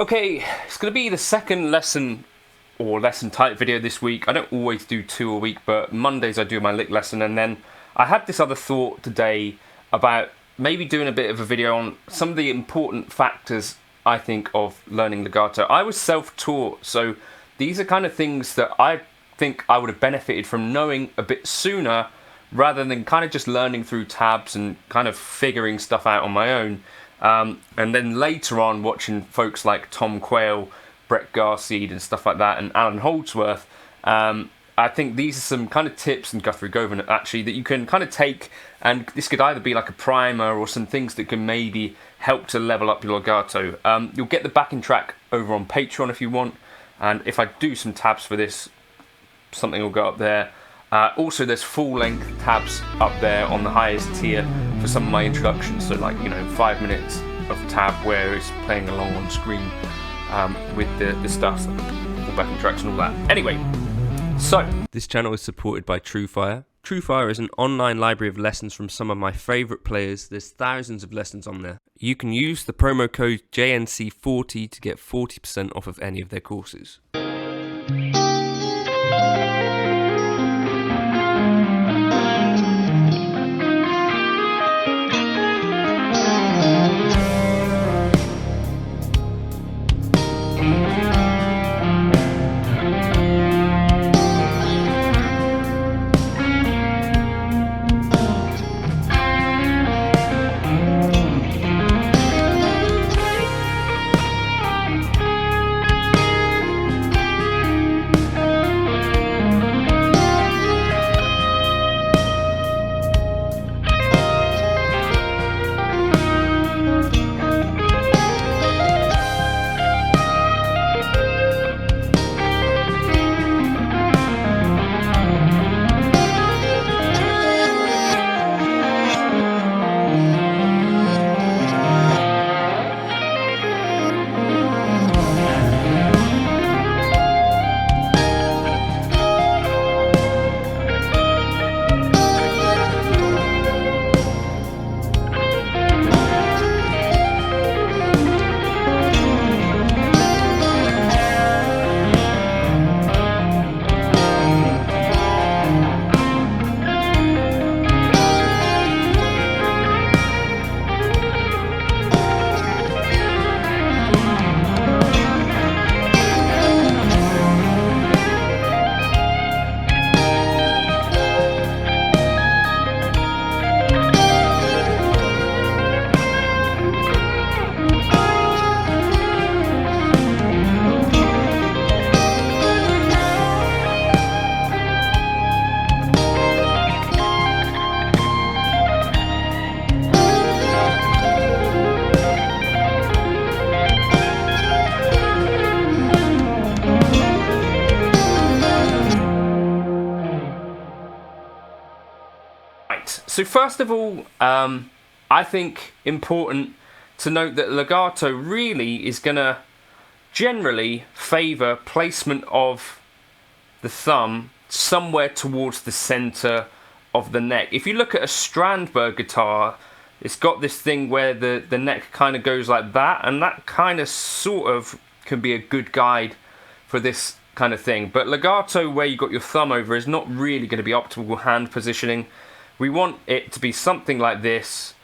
Okay, it's going to be the second lesson or lesson type video this week. I don't always do 2 a week, but Mondays I do my lick lesson, and then I had this other thought today about maybe doing a bit of a video on some of the important factors, I think, of learning legato. I was self-taught, so these are kind of things that I think I would have benefited from knowing a bit sooner rather than kind of just learning through tabs and kind of figuring stuff out on my own. And then later on watching folks like Tom Quayle, Brett Garseed and stuff like that, and Alan Holdsworth, I think these are some kind of tips, and Guthrie Govan actually, that you can kind of take, and this could either be like a primer or some things that can maybe help to level up your legato. You'll get the backing track over on Patreon if you want, and if I do some tabs for this, something will go up there. Also, there's full-length tabs up there on the highest tier for some of my introductions, so like, 5 minutes of tab where it's playing along on screen with the stuff, the backing tracks and all that. Anyway, so this channel is supported by TrueFire. TrueFire is an online library of lessons from some of my favourite players. There's thousands of lessons on there. You can use the promo code JNC40 to get 40% off of any of their courses. So first of all, I think important to note that legato really is going to generally favour placement of the thumb somewhere towards the centre of the neck. If you look at a Strandberg guitar, it's got this thing where the neck kind of goes like that, and that kind of sort of can be a good guide for this kind of thing. But legato, where you got your thumb over, is not really going to be optimal hand positioning. We want it to be something like this.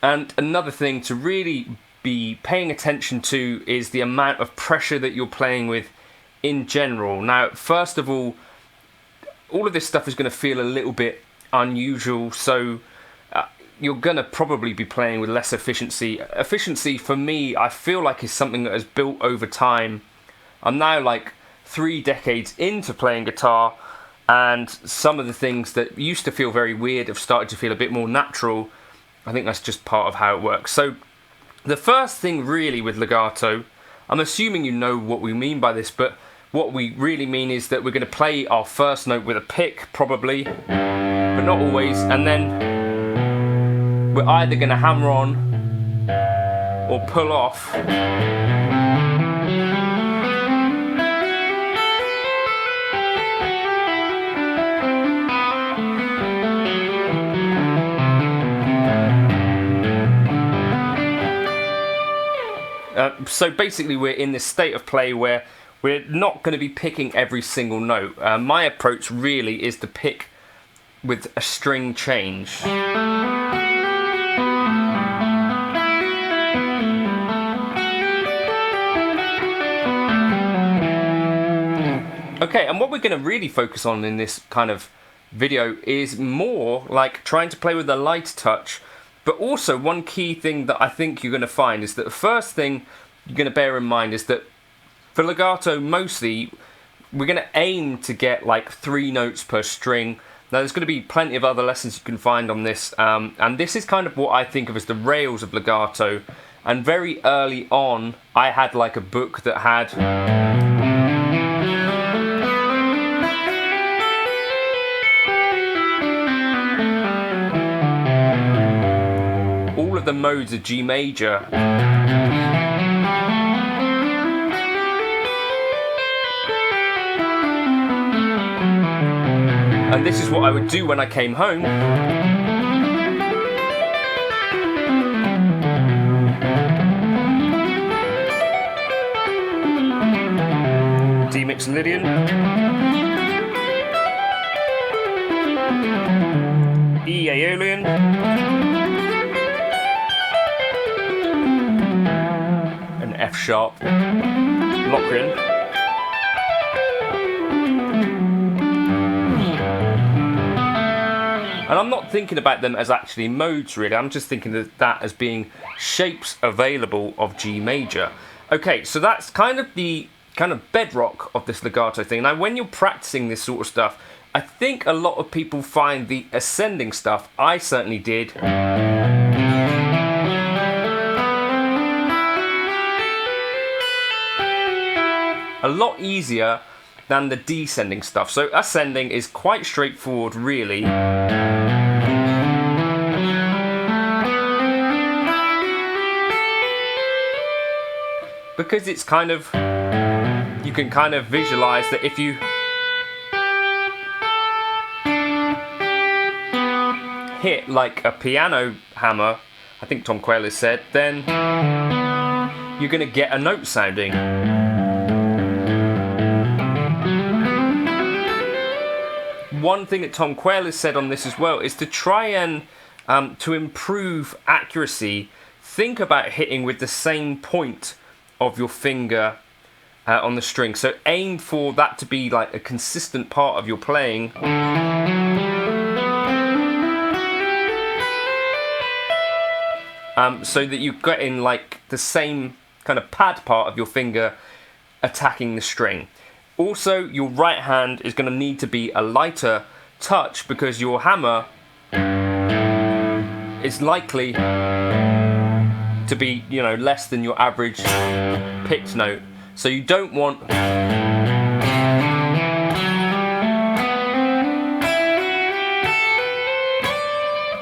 And another thing to really be paying attention to is the amount of pressure that you're playing with in general. Now, first of all of this stuff is going to feel a little bit unusual, so you're going to probably be playing with less efficiency. Efficiency, for me, I feel like is something that has built over time. I'm now like 3 decades into playing guitar, and some of the things that used to feel very weird have started to feel a bit more natural. I think that's just part of how it works. So the first thing really with legato, I'm assuming you know what we mean by this, but what we really mean is that we're going to play our first note with a pick, probably, but not always, and then we're either going to hammer on or pull off. So basically we're in this state of play where we're not going to be picking every single note. My approach really is to pick with a string change. Okay, and what we're going to really focus on in this kind of video is more like trying to play with a light touch, but also one key thing that I think you're going to find is that the first thing you're going to bear in mind is that for legato mostly we're going to aim to get like 3 notes per string. Now there's going to be plenty of other lessons you can find on this, and this is kind of what I think of as the rails of legato. And very early on I had like a book that had all of the modes of G major. And this is what I would do when I came home. D Mixolydian, E Aeolian, an F sharp Locrian, and I'm not thinking about them as actually modes really, I'm just thinking of that as being shapes available of G major. Okay, so that's kind of the bedrock of this legato thing. Now when you're practicing this sort of stuff, I think a lot of people find the ascending stuff, I certainly did, a lot easier than the descending stuff. So ascending is quite straightforward really. Because it's kind of, you can kind of visualize that if you hit like a piano hammer, I think Tom Quayle has said, then you're going to get a note sounding. One thing that Tom Quayle has said on this as well is to try and to improve accuracy, think about hitting with the same point of your finger on the string. So aim for that to be like a consistent part of your playing. So that you get in like the same kind of pad part of your finger attacking the string. Also, your right hand is going to need to be a lighter touch because your hammer is likely to be, you know, less than your average picked note. So you don't want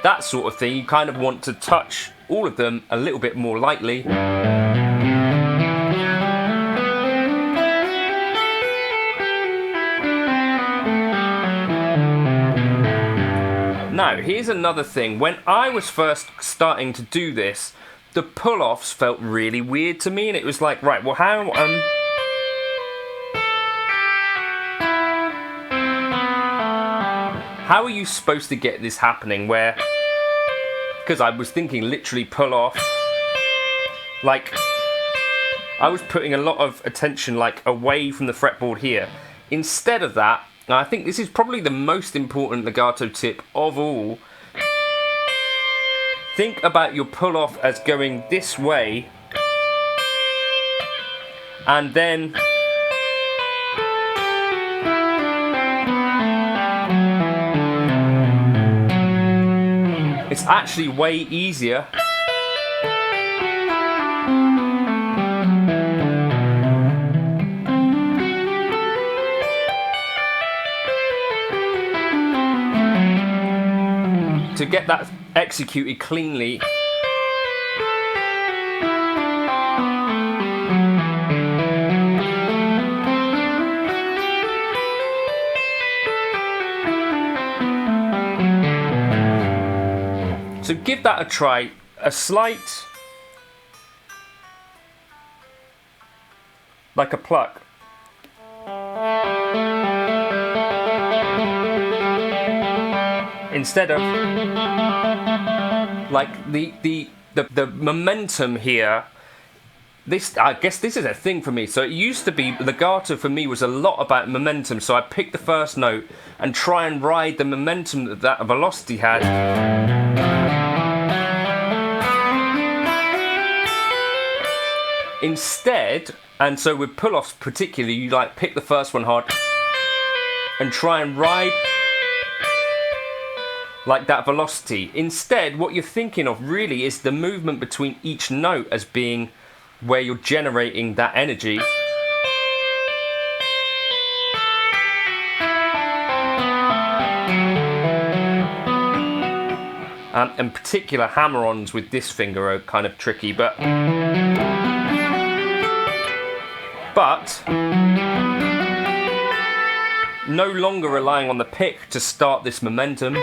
that sort of thing. You kind of want to touch all of them a little bit more lightly. Now, here's another thing. When I was first starting to do this, the pull-offs felt really weird to me, and it was like, right, well, how are you supposed to get this happening where, because I was thinking literally pull off, like, I was putting a lot of attention like away from the fretboard here. Instead of that, now, I think this is probably the most important legato tip of all. Think about your pull-off as going this way, and then it's actually way easier to get that executed cleanly. So give that a try. A slight like a pluck. Instead of like the momentum here. This, I guess this is a thing for me. So it used to be, legato for me was a lot about momentum. So I pick the first note and try and ride the momentum that that velocity had. Instead, and so with pull-offs particularly, you like pick the first one hard and try and ride like that velocity. Instead, what you're thinking of really is the movement between each note as being where you're generating that energy. In particular, hammer-ons with this finger are kind of tricky, but no longer relying on the pick to start this momentum.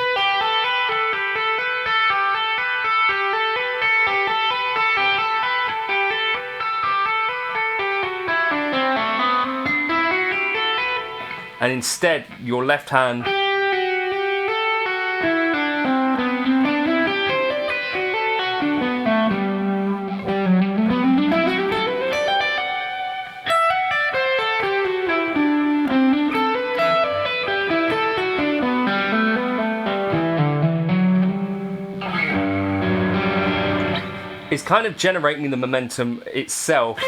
And instead, your left hand is kind of generating the momentum itself.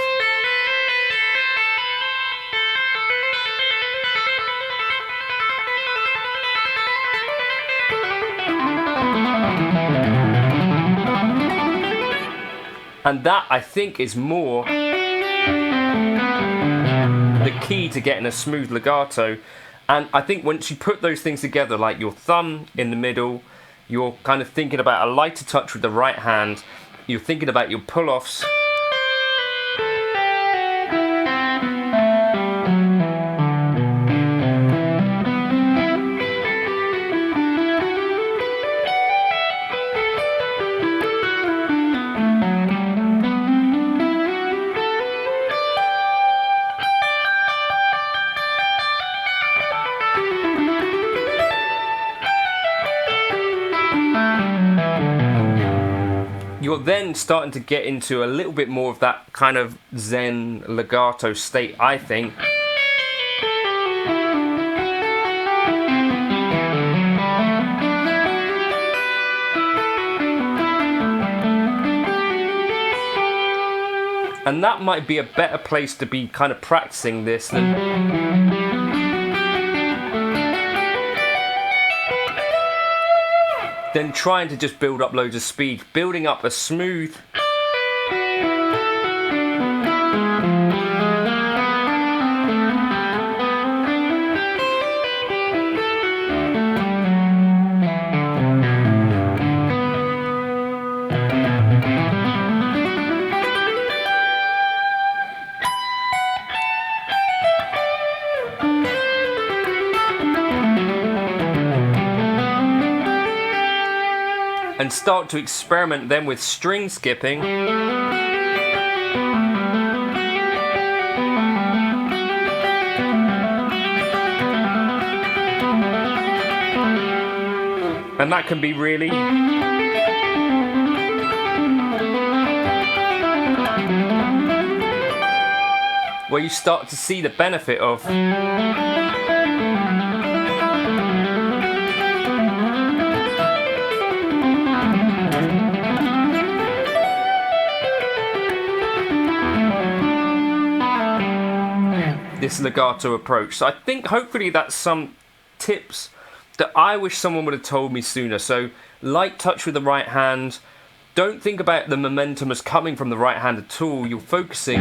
And that, I think, is more the key to getting a smooth legato. And I think once you put those things together, like your thumb in the middle, you're kind of thinking about a lighter touch with the right hand, you're thinking about your pull-offs. You're then starting to get into a little bit more of that kind of Zen legato state, I think. And that might be a better place to be kind of practicing this than trying to just build up loads of speed. Building up a smooth and start to experiment then with string skipping. And that can be really where you start to see the benefit of this legato approach. So I think hopefully that's some tips that I wish someone would have told me sooner. So light touch with the right hand. Don't think about the momentum as coming from the right hand at all. You're focusing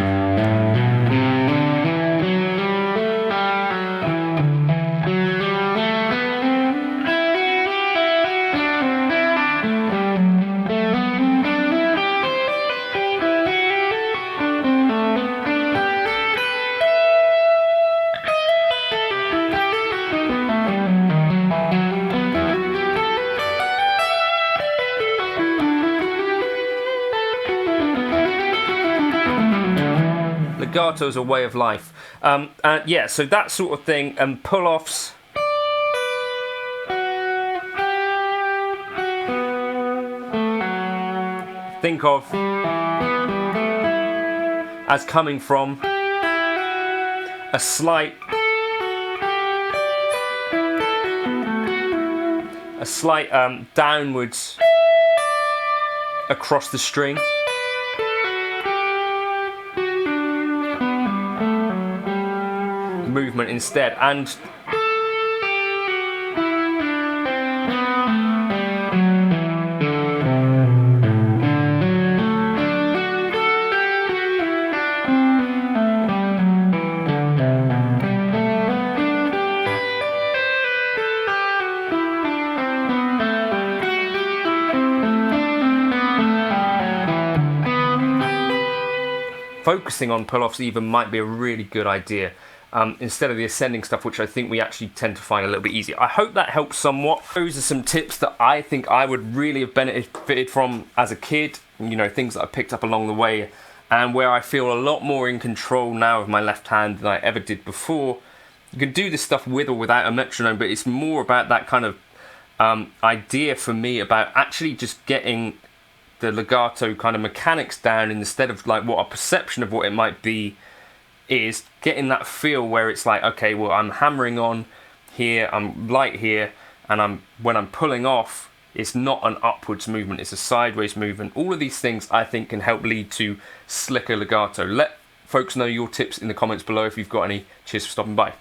legato as a way of life. And yeah, so that sort of thing, and pull-offs. Think of as coming from a slight downwards across the string. Movement instead, and focusing on pull-offs even might be a really good idea, instead of the ascending stuff, which I think we actually tend to find a little bit easier. I hope that helps somewhat. Those are some tips that I think I would really have benefited from as a kid, you know, things that I picked up along the way, and where I feel a lot more in control now of my left hand than I ever did before. You can do this stuff with or without a metronome, but it's more about that kind of idea for me about actually just getting the legato kind of mechanics down, instead of like what a perception of what it might be, is getting that feel where it's like, okay, well, I'm hammering on here, I'm light here, and when I'm pulling off, it's not an upwards movement, it's a sideways movement. All of these things I think can help lead to slicker legato. Let folks know your tips in the comments below if you've got any. Cheers for stopping by.